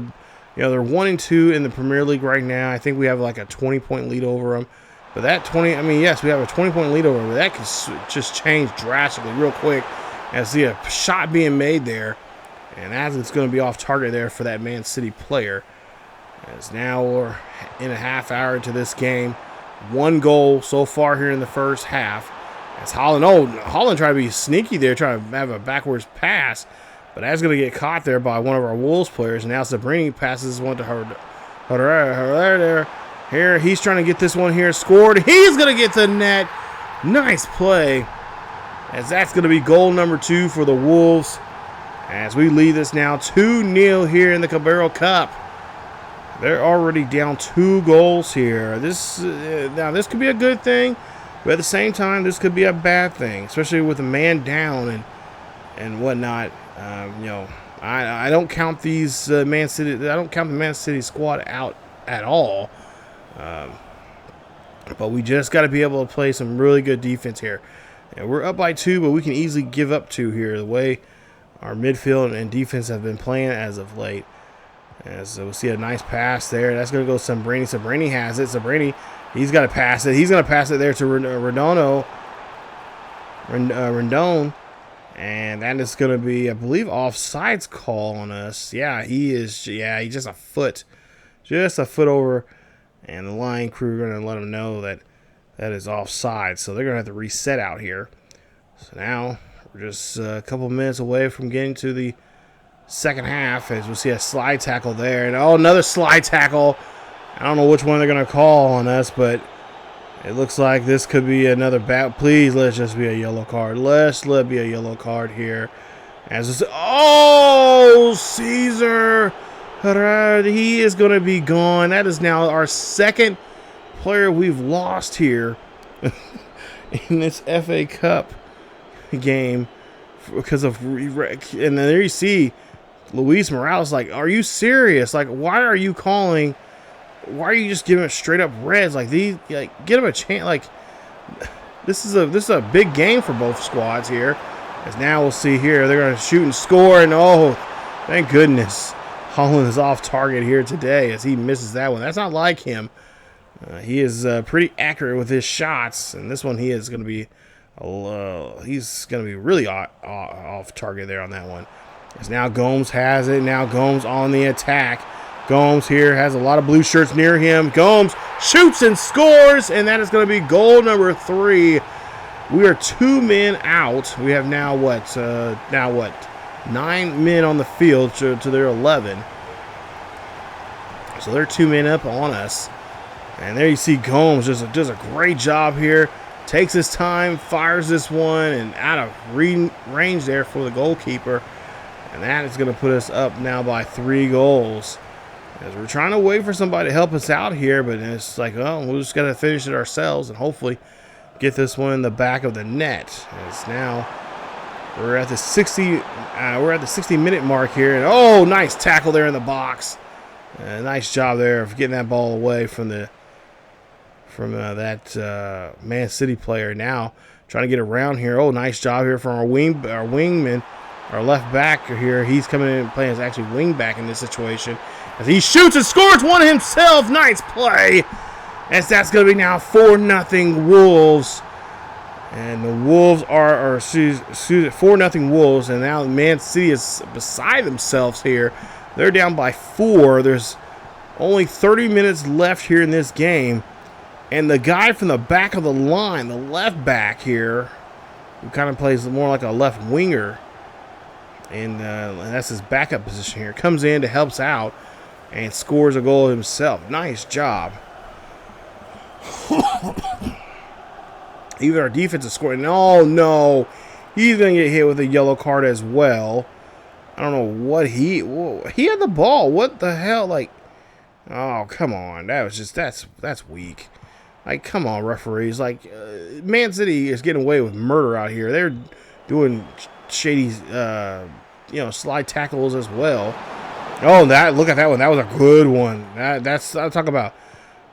S1: 1-2 in the Premier League right now. I think we have like a 20-point lead over them. But that 20, yes, we have a 20-point lead over them. But that can just change drastically real quick. I see a shot being made there, and as it's going to be off target there for that Man City player. As now we're in a half hour into this game. 1 goal so far here in the first half. As Holland tried to be sneaky there, trying to have a backwards pass, but that's going to get caught there by one of our Wolves players. And now Sabrini passes one to Herrera there. Here, he's trying to get this one here scored. He's going to get the net. Nice play. As that's going to be goal number 2 for the Wolves. As we lead this now 2-0 here in the Carabao Cup. They're already down 2 goals here. Now this could be a good thing, but at the same time, this could be a bad thing, especially with a man down and whatnot. I don't count these Man City. I don't count the Man City squad out at all. But we just got to be able to play some really good defense here. And we're up by 2, but we can easily give up 2 here. The way our midfield and defense have been playing as of late. As we'll see a nice pass there. That's going to go to Sabrini. Sabrini has it. Sabrini, he's got to pass it. He's going to pass it there to Rendon. And that is going to be, I believe, offsides call on us. Yeah, he is. Yeah, he's just a foot over. And the line crew are going to let him know that is offside. So they're going to have to reset out here. So now we're just a couple minutes away from getting to the second half, as we see a slide tackle there. And another slide tackle. I don't know which one they're going to call on us, but it looks like this could be another bad. Please, let's just be a yellow card. Let it be a yellow card here. As it's, Caesar. He is going to be gone. That is now our second player we've lost here in this FA Cup game because of and then there you see Luis Morales, like, are you serious? Like, why are you just giving it straight up reds? Like, get him a chance. Like, this is a big game for both squads here. As now we'll see here, they're going to shoot and score, and thank goodness. Holland is off target here today as he misses that one. That's not like him. He is pretty accurate with his shots, and this one he is going to be he's going to be really off target there on that one. As now Gomes has it. Now Gomes on the attack. Gomes here has a lot of blue shirts near him. Gomes shoots and scores, and that is going to be goal number 3. We are 2 men out. We have now what? 9 men on the field to their 11. So they're 2 men up on us. And there you see Gomes does a great job here. Takes his time, fires this one, and out of range there for the goalkeeper. And that is going to put us up now by 3 goals. As we're trying to wait for somebody to help us out here, but it's like, oh, we just got to finish it ourselves and hopefully get this one in the back of the net. As now we're at the 60-minute mark here, and oh, nice tackle there in the box. Nice job there of getting that ball away from that Man City player. Now trying to get around here. Oh, nice job here from our wingman, our left back here. He's coming in and playing as actually wing back in this situation. As he shoots and scores one himself. Nice play. As that's going to be now 4-0 Wolves. And the Wolves are 4-0 Wolves. And now Man City is beside themselves here. They're down by 4. There's only 30 minutes left here in this game. And the guy from the back of the line, the left back here, who kind of plays more like a left winger, and that's his backup position here, comes in to help out and scores a goal himself. Nice job. Even our defense is scoring. Oh, no. He's going to get hit with a yellow card as well. I don't know what he had the ball. What the hell? Like, oh, come on. That was just, that's weak. Like, come on, referees. Like, Man City is getting away with murder out here. They're doing shady, slide tackles as well. Oh, look at that one. That was a good one. That's I'll talk about.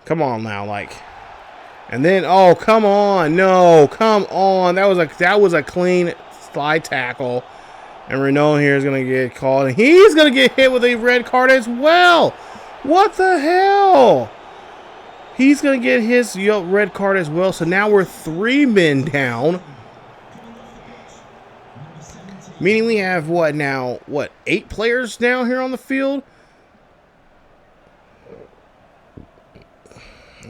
S1: Come on now, like. And then, oh, come on. No, come on. That was a clean slide tackle. And Renault here is going to get called. And he's going to get hit with a red card as well. What the hell? He's going to get his red card as well. So now we're 3 men down. Meaning we have 8 players now here on the field?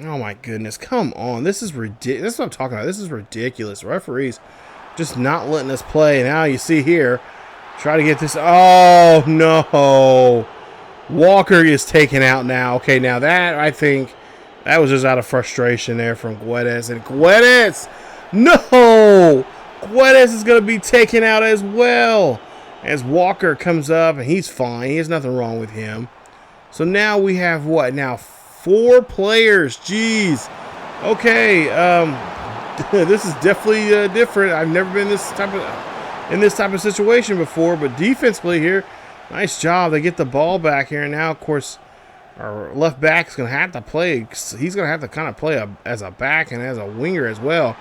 S1: Oh my goodness. Come on. This is ridiculous. That's what I'm talking about. This is ridiculous. Referees just not letting us play. Now you see here. Try to get this. Oh, no. Walker is taken out now. Okay, now that, I think, that was just out of frustration there from Guedes. And Guedes! No! Guedes is going to be taken out as well. As Walker comes up, and he's fine. He has nothing wrong with him. So now we have what? Now 4 players. Jeez. Okay. This is definitely different. I've never been in this type of situation before. But defensively here, nice job. They get the ball back here. And now, of course, our left back is going to have to play. He's going to have to kind of play as a back and as a winger as well.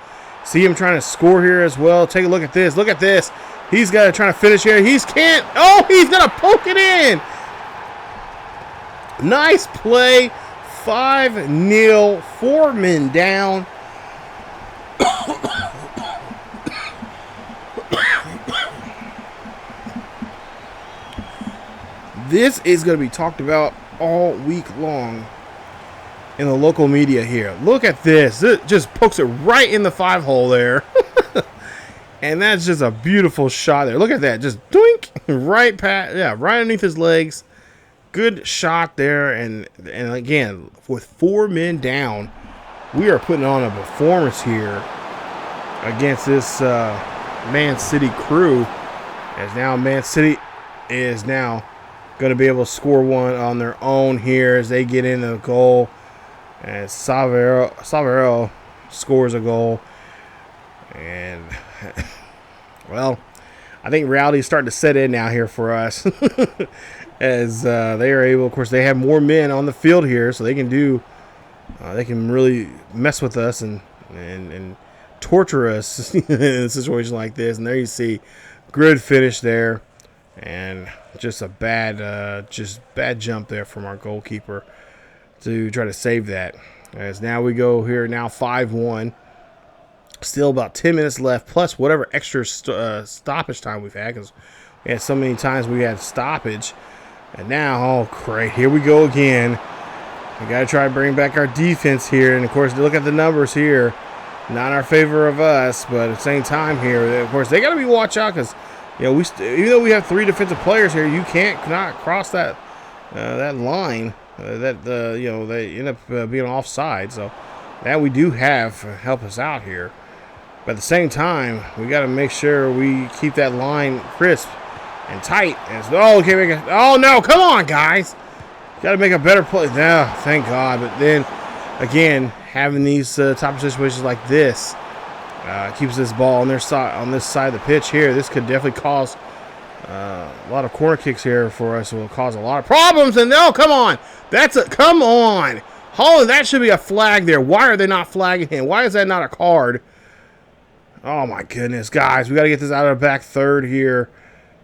S1: See him trying to score here as well. Take a look at this. Look at this. He's got to try to finish here. He's can't. Oh, he's going to poke it in. Nice play. 5-0. 4 men down. This is going to be talked about all week long in the local media here. Look at this. It just pokes it right in the 5-hole there. And that's just a beautiful shot there. Look at that. Just doink. Right underneath his legs. Good shot there. And again, with 4 men down, we are putting on a performance here against this Man City crew. As now Man City is now going to be able to score one on their own here as they get in the goal. And Savero scores a goal. And, well, I think reality is starting to set in now here for us. As they are able, of course, they have more men on the field here, so they can they can really mess with us and torture us in a situation like this. And there you see, good finish there. And just a bad jump there from our goalkeeper to try to save that. As now we go here now 5-1. Still about 10 minutes left, plus whatever extra stoppage time we've had, because we had so many times we had stoppage. And now, oh great, here we go again. We got to try to bring back our defense here. And of course, look at the numbers here. Not in our favor of us, but at the same time here, of course, they got to be watch out, because even though we have 3 defensive players here, you cannot cross that line. They end up being offside. So that we do have help us out here. But at the same time, we got to make sure we keep that line crisp and tight. Oh no! Come on, guys! Got to make a better play. No, thank God. But then again, having these type of situations like this keeps this ball on this side of the pitch here. This could definitely cause a lot of corner kicks here for us. It will cause a lot of problems. And no, come on! Come on, Holland. That should be a flag there. Why are they not flagging him? Why is that not a card? Oh my goodness, guys, we got to get this out of the back third here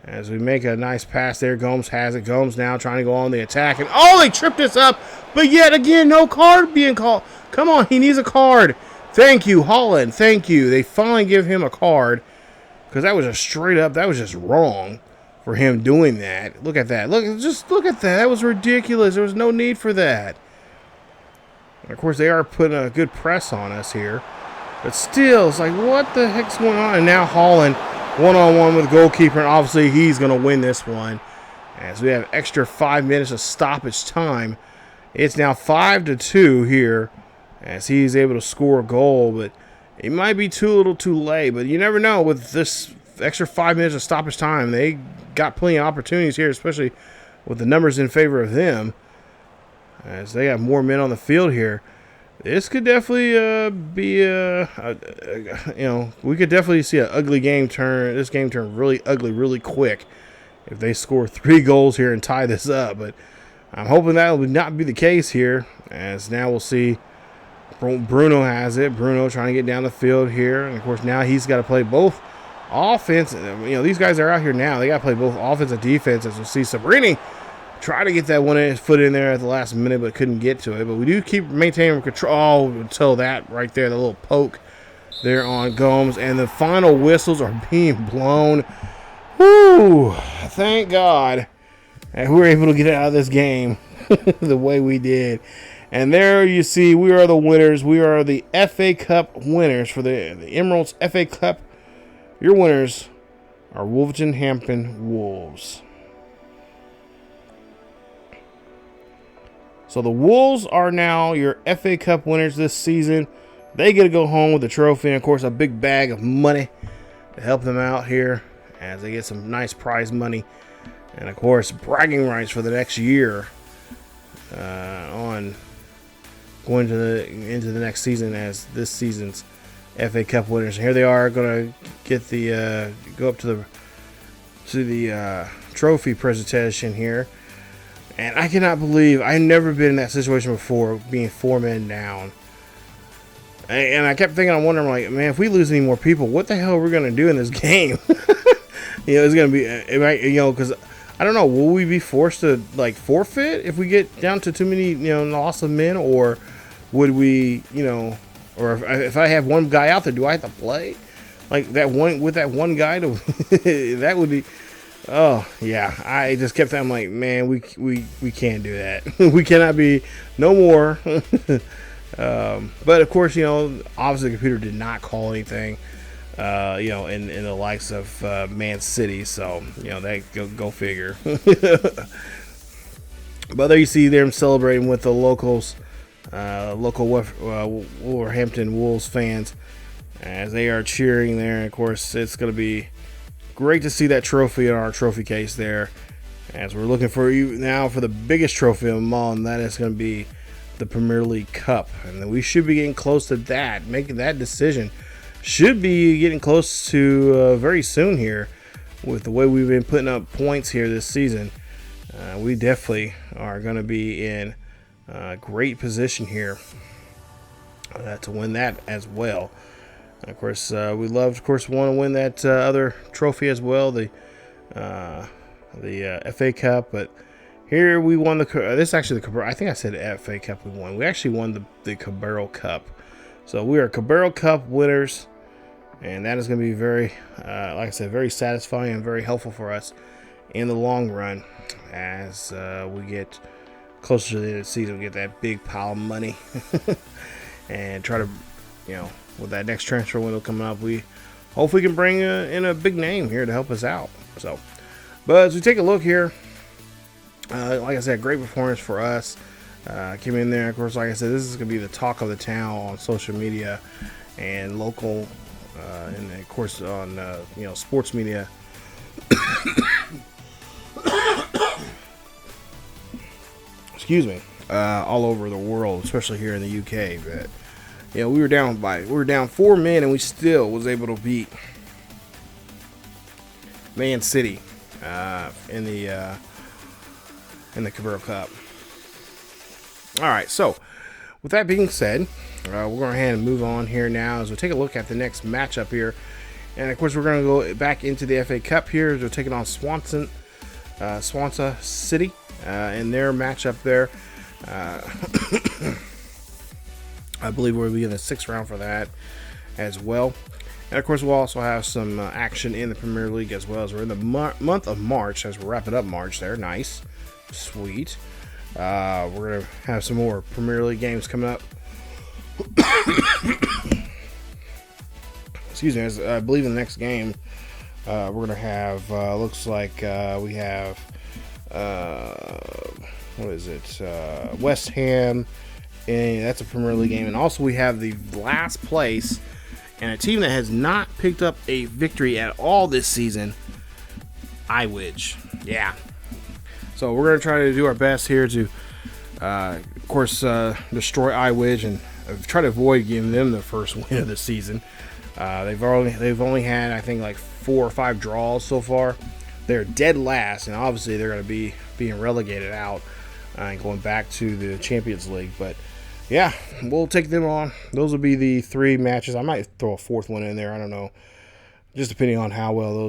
S1: as we make a nice pass there. Gomes has it. Gomes now trying to go on the attack, and oh, they tripped us up, but yet again, no card being called. Come on, he needs a card. Thank you, Holland. Thank you. They finally give him a card, because that was just straight up. That was just wrong for him doing that. Look at that. Look at that. That was ridiculous. There was no need for that. And of course, they are putting a good press on us here. But still, it's like, what the heck's going on? And now Holland, one-on-one with the goalkeeper, and obviously he's going to win this one. As we have extra 5 minutes of stoppage time. It's now 5-2 here, as he's able to score a goal. But it might be a little too late. But you never know. With this extra 5 minutes of stoppage time, they got plenty of opportunities here, especially with the numbers in favor of them. As they got more men on the field here. This could definitely be we could definitely see an ugly game turn. This game turn really ugly really quick if they score 3 goals here and tie this up. But I'm hoping that will not be the case here, as now we'll see Bruno has it. Bruno trying to get down the field here, and of course now he's got to play both offense. These guys are out here now. They got to play both offense and defense. As we'll see, Sabrini try to get that one foot in there at the last minute, but couldn't get to it. But we do keep maintaining control until that right there, the little poke there on Gomes. And the final whistles are being blown. Woo! Thank God. And we were able to get out of this game the way we did. And there you see, we are the winners. We are the FA Cup winners for the Emirates FA Cup. Your winners are Wolverhampton Wolves. So the Wolves are now your FA Cup winners this season. They get to go home with the trophy and, of course, a big bag of money to help them out here as they get some nice prize money. And, of course, bragging rights for the next year on going into the next season as this season's FA Cup winners. And here they are going to get the go up to the trophy presentation here. And I cannot believe I've never been in that situation before, being 4 men down. And I kept thinking, I'm wondering, like, man, if we lose any more people, what the hell are we going to do in this game? It's going to be, because I don't know, will we be forced to, like, forfeit if we get down to too many, loss of men? Or would we, or if I have one guy out there, do I have to play? Like, that one guy to, that would be. Oh, yeah, I just kept thinking, like, man, we can't do that. We cannot be no more. But, of course, obviously the computer did not call anything, in the likes of Man City. So, that go figure. But there you see them celebrating with the local Wolverhampton Wolves fans as they are cheering there. And, of course, it's going to be great to see that trophy in our trophy case there, as we're looking for you now for the biggest trophy of them all, and that is going to be the Premier League Cup. And then we should be getting close to that, making that decision. Should be getting close to very soon here with the way we've been putting up points here this season. We definitely are going to be in a great position here to win that as well. Of course, we want to win that other trophy as well, the FA Cup, but here we won this is actually the I think I said FA Cup we won. We actually won the Carabao Cup. So we are Carabao Cup winners, and that is going to be very, like I said, very satisfying and very helpful for us in the long run as we get closer to the end of the season. We get that big pile of money and try to, with that next transfer window coming up, we hopefully can bring in a big name here to help us out. So, but as we take a look here, like I said, great performance for us. Came in there, of course, like I said, this is going to be the talk of the town on social media and local, and of course on sports media. Excuse me, all over the world, especially here in the UK. But we were down 4 men, and we still was able to beat Man City in the Carabao Cup. All right, so with that being said, we're going to go ahead and move on here now as we take a look at the next matchup here. And of course, we're going to go back into the FA Cup here. They're taking on Swansea City in their matchup there. I believe we'll be in the 6th round for that as well. And of course, we'll also have some action in the Premier League as well, as we're in the month of March, as we're wrapping up March there. Nice. Sweet. We're going to have some more Premier League games coming up. Excuse me. I believe in the next game, we're going to have, looks like we have, what is it? West Ham. And that's a Premier League game. And also we have the last place and a team that has not picked up a victory at all this season, Ipswich. Yeah. So we're going to try to do our best here to, of course, destroy Ipswich and try to avoid giving them the first win of the season. They've only had, I think, like 4 or 5 draws so far. They're dead last, and obviously they're going to be being relegated out and going back to the Champions League. But yeah, we'll take them on. Those will be the 3 matches. I might throw a 4th one in there. I don't know, just depending on how well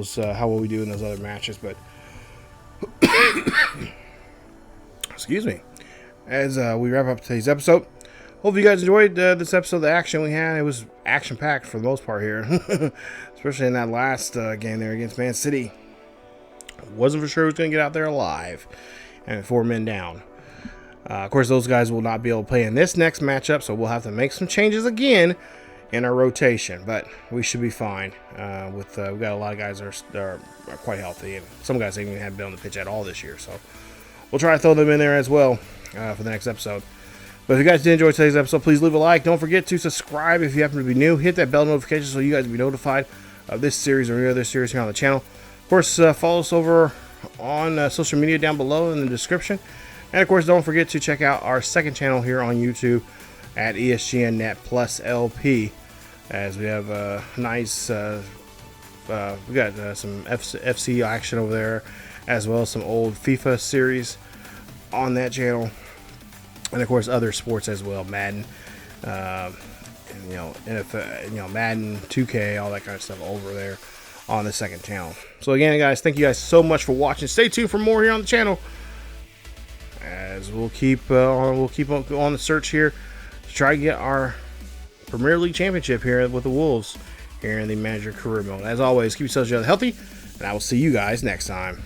S1: we do in those other matches. But excuse me, as we wrap up today's episode, hope you guys enjoyed this episode. The action we had, it was action packed for the most part here, especially in that last game there against Man City. Wasn't for sure who's going to get out there alive, and 4 men down. Of course, those guys will not be able to play in this next matchup, so we'll have to make some changes again in our rotation, but we should be fine. We've got a lot of guys that are quite healthy, and some guys even haven't been on the pitch at all this year, so we'll try to throw them in there as well for the next episode. But if you guys did enjoy today's episode, please leave a like. Don't forget to subscribe if you happen to be new. Hit that bell notification so you guys will be notified of this series or any other series here on the channel. Of course, follow us over on social media down below in the description. And of course, don't forget to check out our second channel here on YouTube at ESGNet Plus LP, as we have a nice, we got some FC action over there, as well as some old FIFA series on that channel, and of course other sports as well, Madden, and, NFL, Madden, 2K, all that kind of stuff over there on the second channel. So again, guys, thank you guys so much for watching. Stay tuned for more here on the channel, as we'll keep on the search here to try to get our Premier League championship here with the Wolves here in the manager career mode. As always, keep yourselves healthy, and I will see you guys next time.